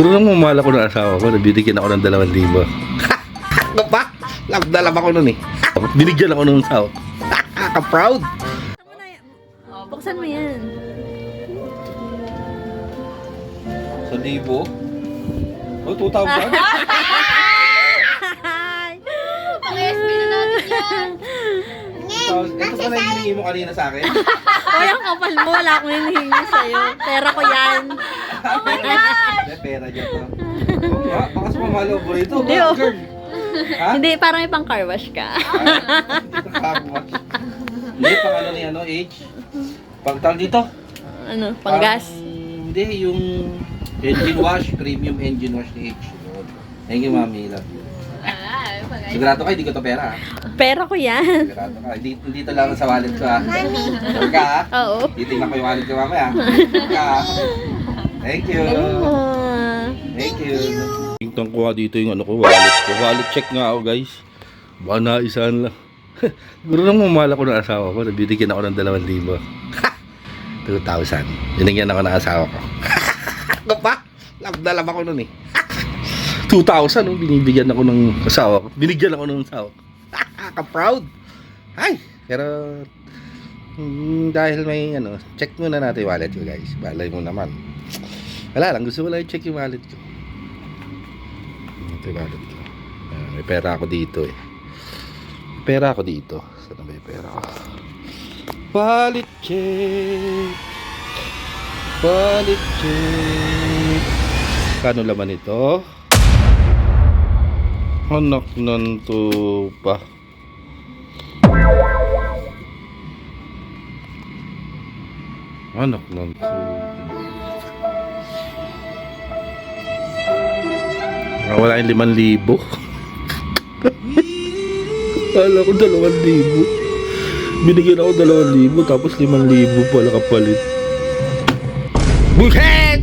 Siguro nang mamala ko ng asawa ko, nabibigyan ako ng 2,000. Ano pa? Nagdala pa ko nun eh. Binigyan ako ng asawa. Ka-proud. Buksan mo yan. Sa libo? Oh, 2,000? Pang-SB na natin yan. Ito pa na yung hiningi mo kanina sa akin? Ay, ang kapal mo. Wala akong hinihingi sa'yo. Pera ko yan. Oh my God! Hindi, pera dyan to. Baka sumamalo po rito. Hindi, oh. Girl. Ha? Hindi, parang may pang car wash ka. Hindi, pang ano ni ano, age? Pagtal dito? Ano, pang gas. Hindi, yung engine wash, premium engine wash ni age. Thank you, mami. Love you. Sigurado ka, hindi ko to pera. Pera ko yan. Sigurado ka. Hindi to lang sa wallet ko, ha? Sure ka, ha? Oo. Titingnan ko yung wallet ko mamaya. Sure ka, ha? Thank you. Thank you. Tingnan ko nga dito yung ano ko, wallet ko. Wallet check nga ako, guys. Baka naisaan lang. Siguro nang mamala ko ng asawa ko, nabibigyan ako ng 2,000. 2,000. Binigyan ako ng asawa ko. Ano pa? Nagdala pa ko nun eh. 2,000, no? Binibigyan ako ng asawa ko. Binigyan ako ng asawa ko. Ka-proud. Ay, pero dahil may ano, check muna natin yung wallet ko, guys. Balay mo naman. Wala lang, gusto ko lang i-check yung wallet ko. Ito yung wallet ko. Ayan, may pera ako dito eh. May pera ako dito. Saan ba yung pera ko? Wallet check. Wallet check. Kano laman ito? Anak ng tupa. Anak ng tupa. Wala yung 5,000. Kala ko 2,000. Binigyan ako 2,000 tapos 5,000 pala kapalit. Bullshit!